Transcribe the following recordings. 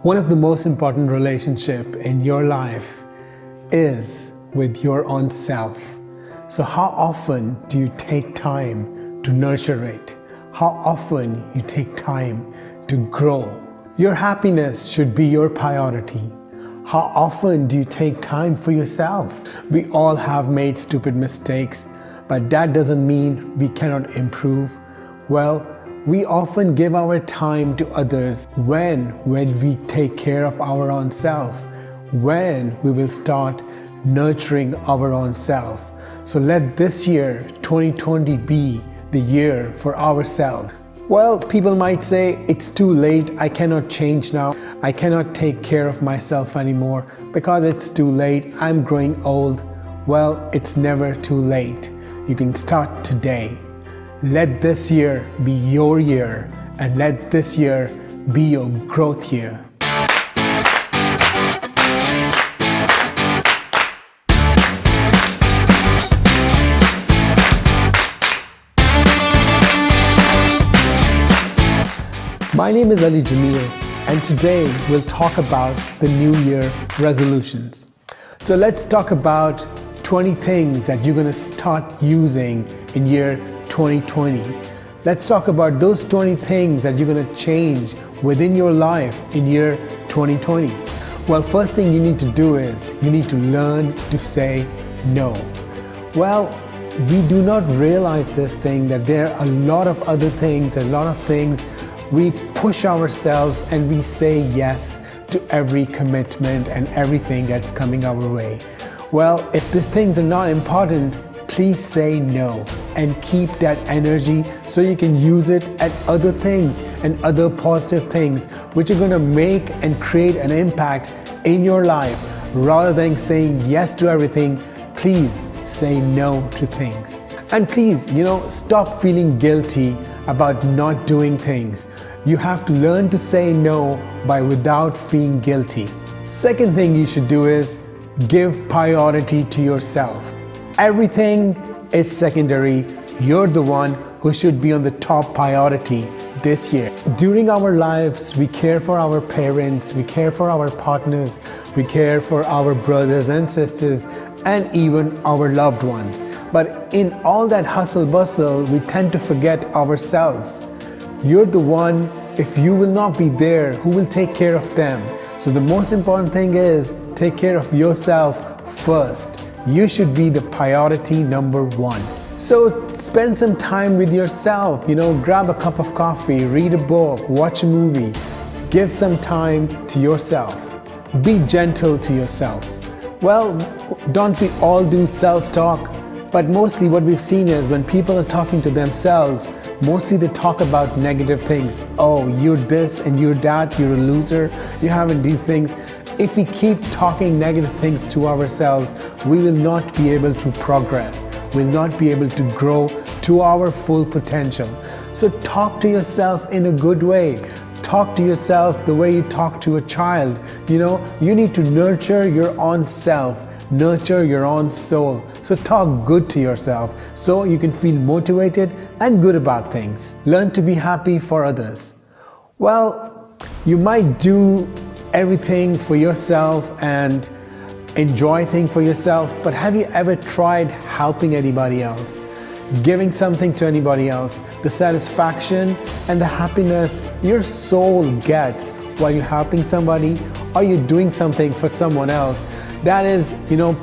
One of the most important relationships in your life is with your own self. So how often do you take time to nurture it? How often you take time to grow? Your happiness should be your priority. How often do you take time for yourself? We all have made stupid mistakes, but that doesn't mean we cannot improve. Well, we often give our time to others. When we take care of our own self, when we will start nurturing our own self. So let this year, 2020, be the year for ourselves. Well, people might say it's too late, I cannot change now, I cannot take care of myself anymore because it's too late, I'm growing old. Well, it's never too late. You can start today. Let this year be your year, and let this year be your growth year. My name is Ali Jamil, and today we'll talk about the New Year resolutions. So let's talk about 20 things that you're going to start using in year 2020. Let's talk about those 20 things that you're going to change within your life in year 2020. Well, first thing you need to do is you need to learn to say no. Well, we do not realize this thing that there are a lot of other things, a lot of things we push ourselves and we say yes to every commitment and everything that's coming our way. Well, if these things are not important, please say no and keep that energy so you can use it at other things and other positive things which are going to make and create an impact in your life. Rather than saying yes to everything, please say no to things. And please, stop feeling guilty about not doing things. You have to learn to say no without feeling guilty. Second thing you should do is give priority to yourself. Everything is secondary. You're the one who should be on the top priority this year. During our lives, we care for our parents, we care for our partners, we care for our brothers and sisters, and even our loved ones. But in all that hustle bustle, we tend to forget ourselves. You're the one, if you will not be there, who will take care of them? So the most important thing is take care of yourself first. You should be the priority number one. So spend some time with yourself, grab a cup of coffee, read a book, watch a movie. Give some time to yourself. Be gentle to yourself. Well, don't we all do self-talk? But mostly what we've seen is when people are talking to themselves, mostly they talk about negative things. Oh, you're this and you're that, you're a loser, you're having these things. If we keep talking negative things to ourselves, we will not be able to progress. We'll not be able to grow to our full potential. So talk to yourself in a good way. Talk to yourself the way you talk to a child. You need to nurture your own self, nurture your own soul. So talk good to yourself so you can feel motivated and good about things. Learn to be happy for others. Well, you might do everything for yourself and enjoy things for yourself, but have you ever tried helping anybody else? Giving something to anybody else, the satisfaction and the happiness your soul gets while you're helping somebody or you're doing something for someone else, that is,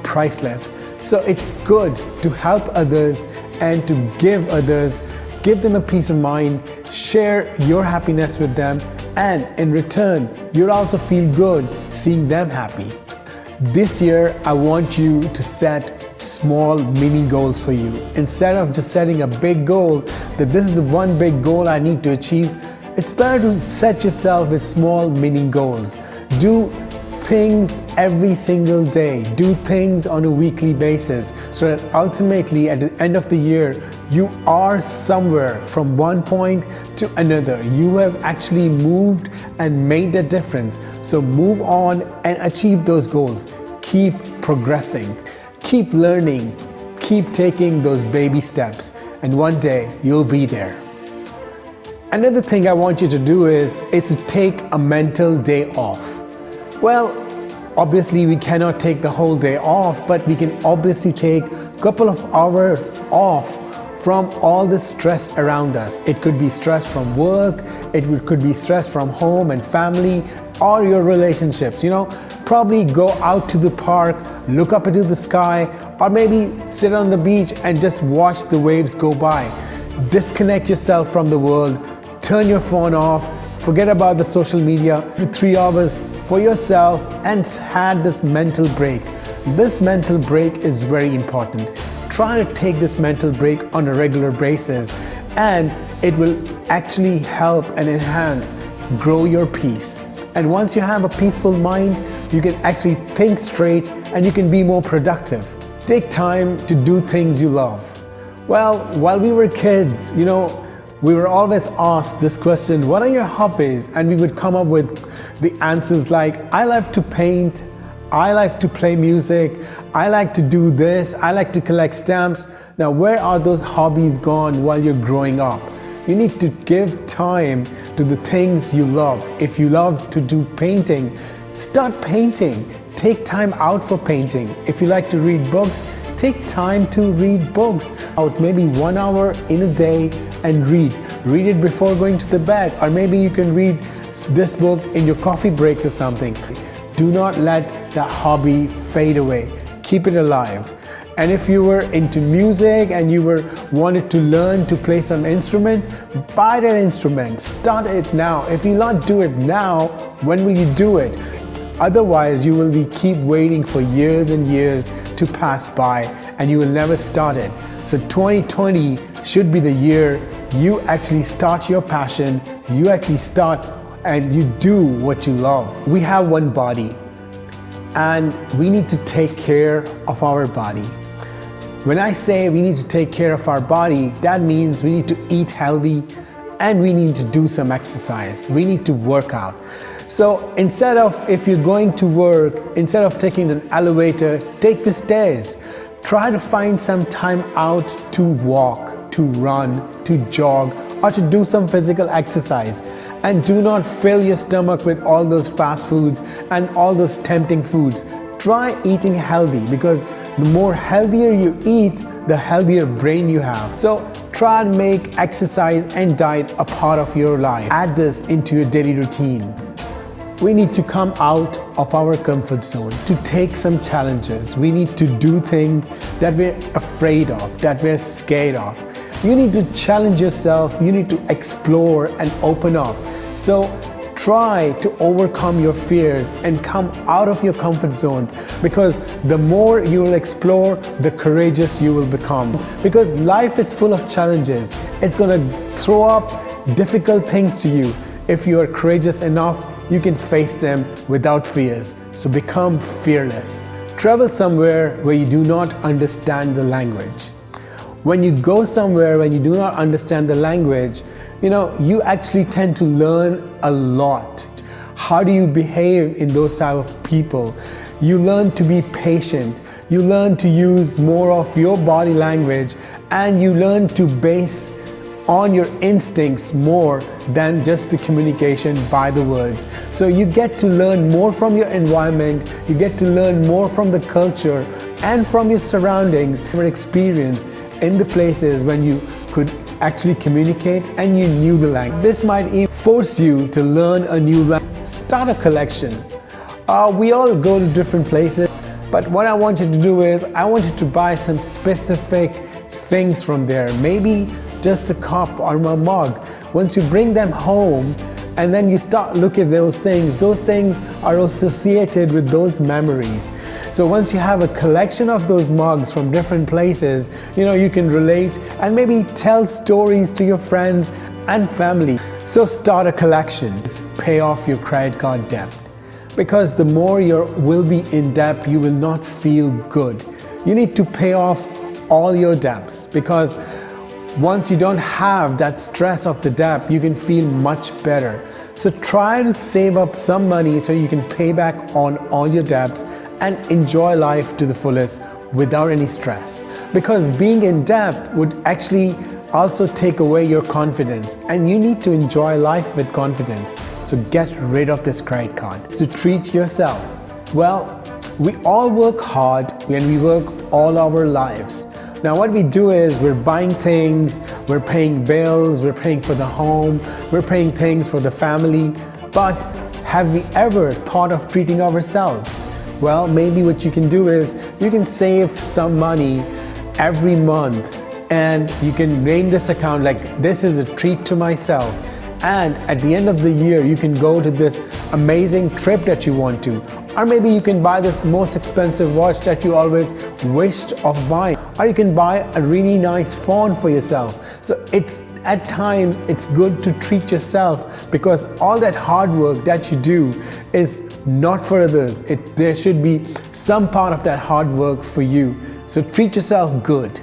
priceless. So it's good to help others and to give others, give them a peace of mind, share your happiness with them, and in return, you'll also feel good seeing them happy. This year, I want you to set small mini goals for you. Instead of just setting a big goal, that this is the one big goal I need to achieve, it's better to set yourself with small mini goals. Do things every single day. Do things on a weekly basis so that ultimately at the end of the year, you are somewhere from one point to another. You have actually moved and made a difference. So move on and achieve those goals. Keep progressing. Keep learning. Keep taking those baby steps. And one day you'll be there. Another thing I want you to do is to take a mental day off. Well, obviously we cannot take the whole day off, but we can obviously take a couple of hours off from all the stress around us. It could be stress from work, could be stress from home and family, or your relationships. Probably go out to the park, look up into the sky, or maybe sit on the beach and just watch the waves go by. Disconnect yourself from the world, turn your phone off, forget about the social media, 3 hours for yourself, and had this mental break. This mental break is very important. Try to take this mental break on a regular basis, and it will actually help and enhance, grow your peace. And once you have a peaceful mind, you can actually think straight and you can be more productive. Take time to do things you love. Well, while we were kids, we were always asked this question, what are your hobbies? And we would come up with the answers like, I love to paint, I like to play music, I like to do this, I like to collect stamps. Now, where are those hobbies gone while you're growing up? You need to give time to the things you love. If you love to do painting, start painting. Take time out for painting. If you like to read books, take time to read books. Out maybe 1 hour in a day and read. Read it before going to the bed, or maybe you can read this book in your coffee breaks or something. Do not let that hobby fade away. Keep it alive. And if you were into music and you wanted to learn to play some instrument, buy that instrument. Start it now. If you not do it now, when will you do it? Otherwise, you will keep waiting for years and years to pass by and you will never start it. So 2020 should be the year you actually start your passion, you actually start and you do what you love. We have one body and we need to take care of our body. When I say we need to take care of our body, that means we need to eat healthy and we need to do some exercise. We need to work out. So instead of, if you're going to work, instead of taking an elevator, take the stairs. Try to find some time out to walk, to run, to jog, or to do some physical exercise. And do not fill your stomach with all those fast foods and all those tempting foods. Try eating healthy, because the more healthier you eat, the healthier brain you have. So try and make exercise and diet a part of your life. Add this into your daily routine. We need to come out of our comfort zone to take some challenges. We need to do things that we're afraid of, that we're scared of. You need to challenge yourself. You need to explore and open up. So try to overcome your fears and come out of your comfort zone, because the more you will explore, the courageous you will become. Because life is full of challenges. It's going to throw up difficult things to you. If you are courageous enough, you can face them without fears. So become fearless. Travel somewhere where you do not understand the language. When you go somewhere when you do not understand the language, you actually tend to learn a lot. How do you behave in those type of people? You learn to be patient. You learn to use more of your body language, and you learn to base on your instincts more than just the communication by the words. So you get to learn more from your environment, you get to learn more from the culture and from your surroundings, your experience in the places when you could actually communicate and you knew the language. This might even force you to learn a new language. Start a collection. We all go to different places, but what I want you to do is I want you to buy some specific things from there. Maybe just a cup or a mug. Once you bring them home and then you start looking at those things are associated with those memories. So once you have a collection of those mugs from different places, you can relate and maybe tell stories to your friends and family. So start a collection. Pay off your credit card debt, because the more you will be in debt, you will not feel good. You need to pay off all your debts, because once you don't have that stress of the debt, you can feel much better. So try to save up some money so you can pay back on all your debts and enjoy life to the fullest without any stress. Because being in debt would actually also take away your confidence, and you need to enjoy life with confidence. So get rid of this credit card. To treat yourself. Well, we all work hard and we work all our lives. Now what we do is we're buying things, we're paying bills, we're paying for the home, we're paying things for the family, but have we ever thought of treating ourselves? Well, maybe what you can do is you can save some money every month and you can name this account like this is a treat to myself, and at the end of the year you can go to this amazing trip that you want to, or maybe you can buy this most expensive watch that you always wished of buying, or you can buy a really nice phone for yourself. So at times it's good to treat yourself, because all that hard work that you do is not for others. There should be some part of that hard work for you. So treat yourself good.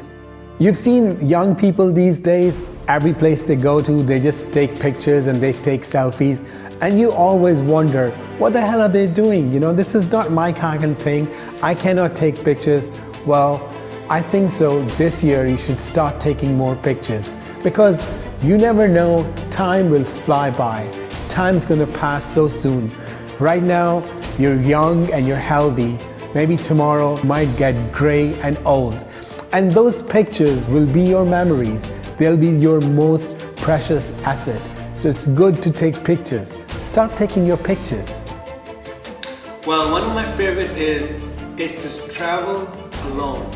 You've seen young people these days, every place they go to, they just take pictures and they take selfies. And you always wonder, what the hell are they doing? You know, this is not my kind of thing. I cannot take pictures. Well, I think so this year you should start taking more pictures, because you never know, time will fly by. Time's gonna pass so soon. Right now, you're young and you're healthy. Maybe tomorrow might get gray and old. And those pictures will be your memories. They'll be your most precious asset. So it's good to take pictures. Start taking your pictures. Well, one of my favorite is to travel alone.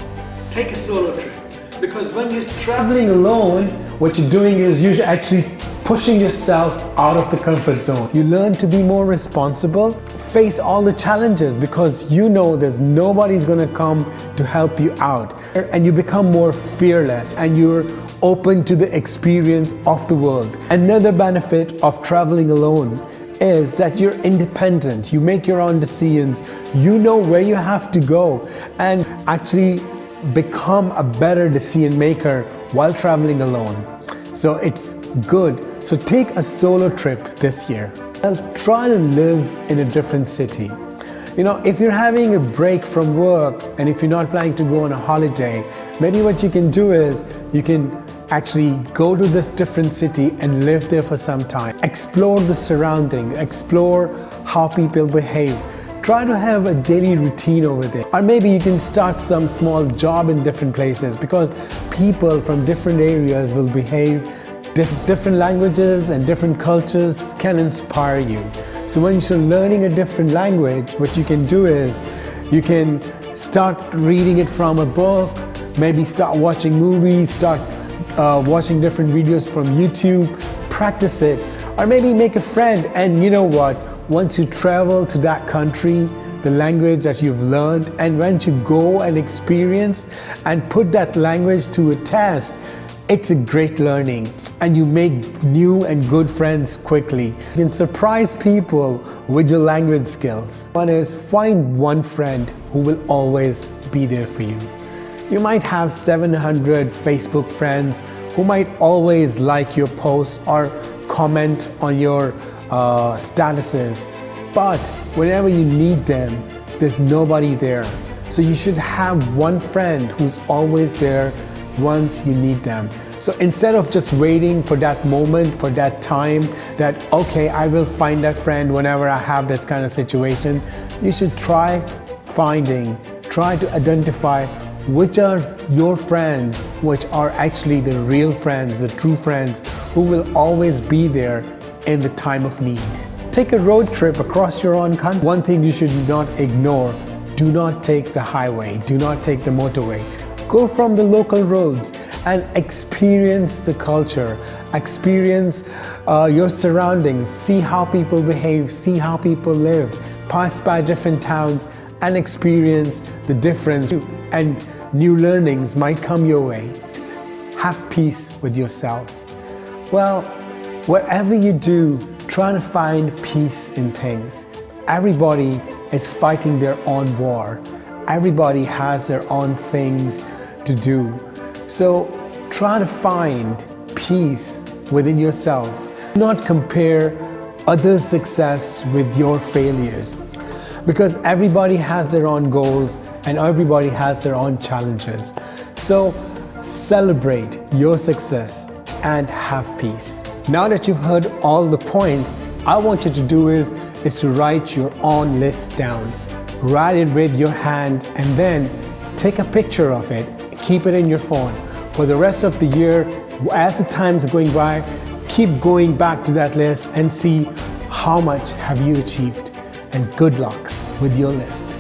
Take a solo trip, because when you're Traveling alone, what you're doing is you're actually pushing yourself out of the comfort zone. You learn to be more responsible, face all the challenges, because you know there's nobody's gonna come to help you out. And you become more fearless and you're open to the experience of the world. Another benefit of traveling alone is that you're independent. You make your own decisions. You know where you have to go, and actually become a better decision maker while traveling alone. So it's good. So take a solo trip this year. Well, try to live in a different city. You know, if you're having a break from work and if you're not planning to go on a holiday, maybe what you can do is you can actually go to this different city and live there for some time. Explore the surroundings, explore how people behave. Try to have a daily routine over there. Or maybe you can start some small job in different places, because people from different areas will behave. Different languages and different cultures can inspire you. So when you're learning a different language, what you can do is you can start reading it from a book, maybe start watching movies, start watching different videos from YouTube, practice it, or maybe make a friend. And you know what? Once you travel to that country, the language that you've learned, and once you go and experience and put that language to a test, it's a great learning, and you make new and good friends quickly. You can surprise people with your language skills. One is, find one friend who will always be there for you. You might have 700 Facebook friends who might always like your posts or comment on your statuses, but whenever you need them, there's nobody there. So you should have one friend who's always there once you need them. So instead of just waiting for that moment, for that time, that okay, I will find that friend whenever I have this kind of situation, you should try to identify which are your friends, which are actually the real friends, the true friends who will always be there in the time of need. Take a road trip across your own country. One thing you should not ignore: do not take the highway, do not take the motorway. Go from the local roads and experience the culture, experience your surroundings, see how people behave, see how people live, pass by different towns and experience the difference, and new learnings might come your way. Have peace with yourself. Well, wherever you do, try to find peace in things. Everybody is fighting their own war. Everybody has their own things to do. So try to find peace within yourself. Do not compare others' success with your failures, because everybody has their own goals and everybody has their own challenges. So celebrate your success, and have peace. Now that you've heard all the points, I want you to do is to write your own list down. Write it with your hand and then take a picture of it. Keep it in your phone. For the rest of the year, as the times are going by, keep going back to that list and see how much have you achieved. And good luck with your list.